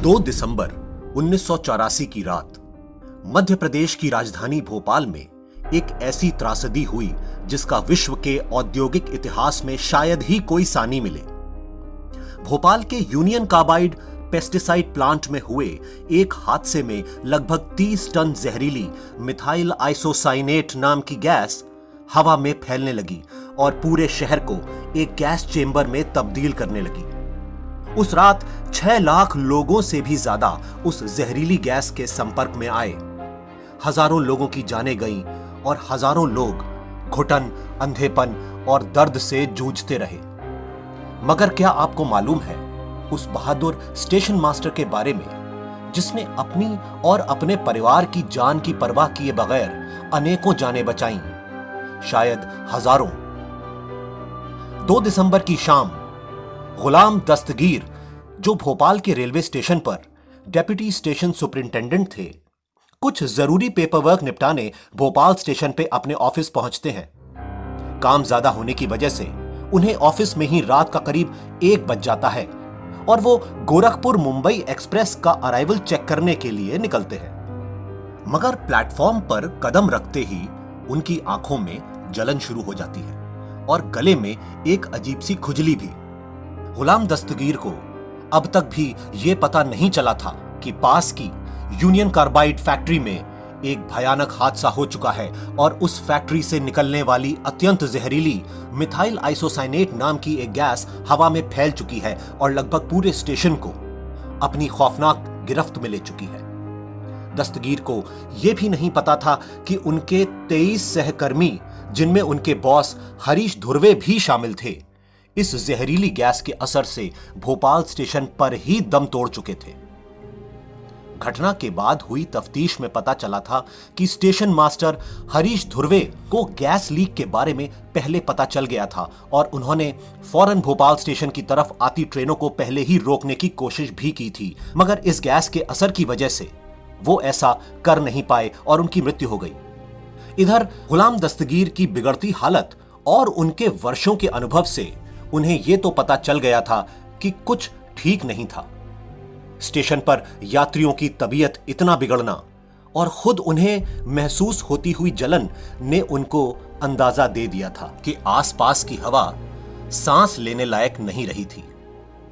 2 दिसंबर 1984 की रात मध्य प्रदेश की राजधानी भोपाल में एक ऐसी त्रासदी हुई जिसका विश्व के औद्योगिक इतिहास में शायद ही कोई सानी मिले। भोपाल के यूनियन कार्बाइड पेस्टिसाइड प्लांट में हुए एक हादसे में लगभग 30 टन जहरीली मिथाइल आइसोसाइनेट नाम की गैस हवा में फैलने लगी और पूरे शहर को एक गैस चेंबर में तब्दील करने लगी। उस रात 6 लाख लोगों से भी ज्यादा उस जहरीली गैस के संपर्क में आए। हजारों लोगों की जानें गईं और हजारों लोग घुटन, अंधेपन और दर्द से जूझते रहे। मगर क्या आपको मालूम है उस बहादुर स्टेशन मास्टर के बारे में जिसने अपनी और अपने परिवार की जान की परवाह किए बगैर अनेकों जानें बचाईं, शायद हजारों। 2 दिसंबर की शाम गुलाम दस्तगीर, जो भोपाल के रेलवे स्टेशन पर डेप्यूटी स्टेशन सुपरिंटेंडेंट थे, कुछ जरूरी पेपरवर्क निपटाने भोपाल स्टेशन पे अपने ऑफिस पहुंचते हैं। काम ज्यादा होने की वजह से उन्हें ऑफिस में ही रात का करीब 1 बज जाता है और वो गोरखपुर मुंबई एक्सप्रेस का अराइवल चेक करने के लिए निकलते हैं। मगर प्लेटफॉर्म पर कदम रखते ही उनकी आंखों में जलन शुरू हो जाती है और गले में एक अजीब सी खुजली भी। गुलाम दस्तगीर को अब तक भी यह पता नहीं चला था कि पास की यूनियन कार्बाइड फैक्ट्री में एक भयानक हादसा हो चुका है और उस फैक्ट्री से निकलने वाली अत्यंत जहरीली मिथाइल आइसोसाइनेट नाम की एक गैस हवा में फैल चुकी है और लगभग पूरे स्टेशन को अपनी खौफनाक गिरफ्त में ले चुकी है। दस्तगीर को यह भी नहीं पता था कि उनके 23 सहकर्मी, जिनमें उनके बॉस हरीश धुर्वे भी शामिल थे, इस जहरीली गैस के असर से भोपाल स्टेशन पर ही दम तोड़ चुके थे। घटना के बाद हुई तफ्तीश में पता चला था कि स्टेशन मास्टर हरीश धुर्वे को गैस लीक के बारे में पहले पता चल गया था और उन्होंने फौरन भोपाल स्टेशन की तरफ आती ट्रेनों को पहले ही रोकने की कोशिश भी की थी, मगर इस गैस के असर की वजह से वो ऐसा कर नहीं पाए और उनकी मृत्यु हो गई। इधर गुलाम दस्तगीर की बिगड़ती हालत और उनके वर्षों के अनुभव से उन्हें यह तो पता चल गया था कि कुछ ठीक नहीं था। स्टेशन पर यात्रियों की तबीयत इतना बिगड़ना और खुद उन्हें महसूस होती हुई जलन ने उनको अंदाजा दे दिया था कि आसपास की हवा सांस लेने लायक नहीं रही थी।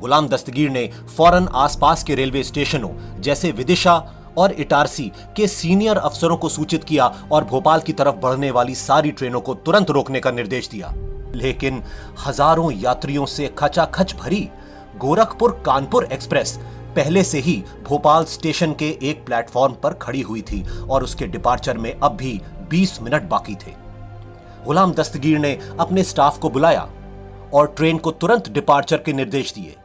गुलाम दस्तगीर ने फौरन आसपास के रेलवे स्टेशनों जैसे विदिशा और इटारसी के सीनियर अफसरों को सूचित किया और भोपाल की तरफ बढ़ने वाली सारी ट्रेनों को तुरंत रोकने का निर्देश दिया। लेकिन हजारों यात्रियों से खचाखच भरी गोरखपुर कानपुर एक्सप्रेस पहले से ही भोपाल स्टेशन के एक प्लेटफॉर्म पर खड़ी हुई थी और उसके डिपार्चर में अब भी 20 मिनट बाकी थे। गुलाम दस्तगीर ने अपने स्टाफ को बुलाया और ट्रेन को तुरंत डिपार्चर के निर्देश दिए।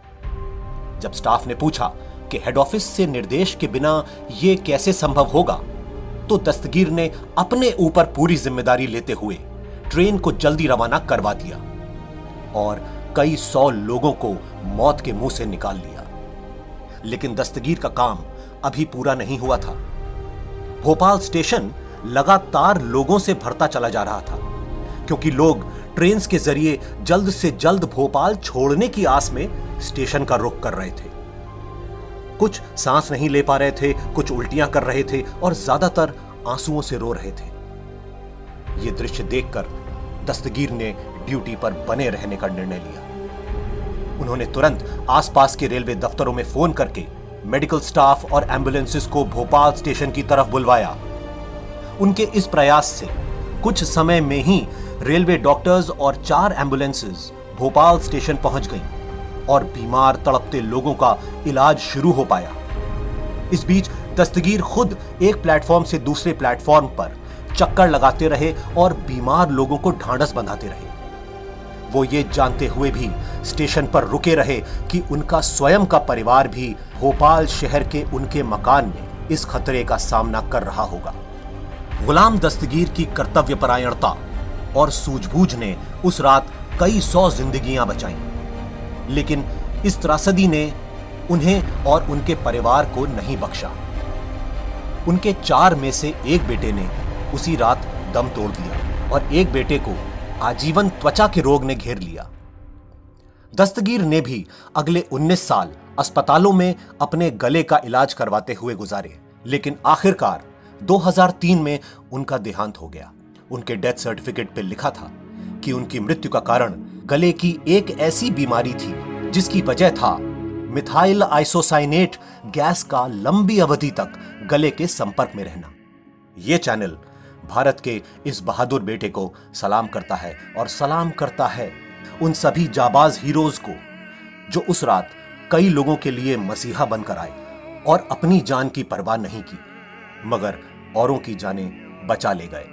जब स्टाफ ने पूछा कि हेड ऑफिस से निर्देश के बिना यह कैसे संभव होगा, तो दस्तगीर ने अपने ऊपर पूरी जिम्मेदारी लेते हुए ट्रेन को जल्दी रवाना करवा दिया और कई 100 लोगों को मौत के मुंह से निकाल लिया। लेकिन दस्तगीर का काम अभी पूरा नहीं हुआ था। भोपाल स्टेशन लगातार लोगों से भरता चला जा रहा था, क्योंकि लोग ट्रेन के जरिए जल्द से जल्द भोपाल छोड़ने की आस में स्टेशन का रुख कर रहे थे। कुछ सांस नहीं ले पा रहे थे, कुछ उल्टियां कर रहे थे और ज्यादातर आंसुओं से रो रहे थे। यह दृश्य देखकर दस्तगीर ने ड्यूटी पर बने रहने का निर्णय लिया। उन्होंने तुरंत आसपास के रेलवे दफ्तरों में फोन करके मेडिकल स्टाफ और एम्बुलेंसेस को भोपाल स्टेशन की तरफ बुलवाया। उनके इस प्रयास से कुछ समय में ही रेलवे डॉक्टर्स और 4 एम्बुलेंसेस भोपाल स्टेशन पहुंच गईं और बीमार तड़पते लोगों का इलाज शुरू हो पाया। इस बीच दस्तगीर खुद एक प्लेटफॉर्म से दूसरे प्लेटफॉर्म पर चक्कर लगाते रहे और बीमार लोगों को ढांढस बंधाते रहे। वो ये जानते हुए भी स्टेशन पर रुके रहे कि उनका स्वयं का परिवार भी भोपाल शहर के उनके मकान में इस खतरे का सामना कर रहा होगा। गुलाम दस्तगीर की कर्तव्यपरायणता और सूझबूझ ने उस रात कई 100 जिंदगियां बचाईं, लेकिन इस त्रासदी ने उन्हें और उनके परिवार को नहीं बख्शा। उनके 4 में से एक बेटे ने उसी रात दम तोड़ दिया और एक बेटे को आजीवन त्वचा के रोग ने घेर लिया। दस्तगीर ने भी अगले 19 साल अस्पतालों में अपने गले का इलाज करवाते हुए गुजारे, लेकिन आखिरकार 2003 में उनका देहांत हो गया। उनके डेथ सर्टिफिकेट पे लिखा था कि उनकी मृत्यु का कारण गले की एक ऐसी बीमारी थी जिसकी वजह था मिथाइल आइसोसाइनेट गैस का लंबी अवधि तक गले के संपर्क में रहना। यह चैनल भारत के इस बहादुर बेटे को सलाम करता है और सलाम करता है उन सभी जाबाज हीरोज को जो उस रात कई लोगों के लिए मसीहा बनकर आए और अपनी जान की परवाह नहीं की, मगर औरों की जानें बचा ले गए।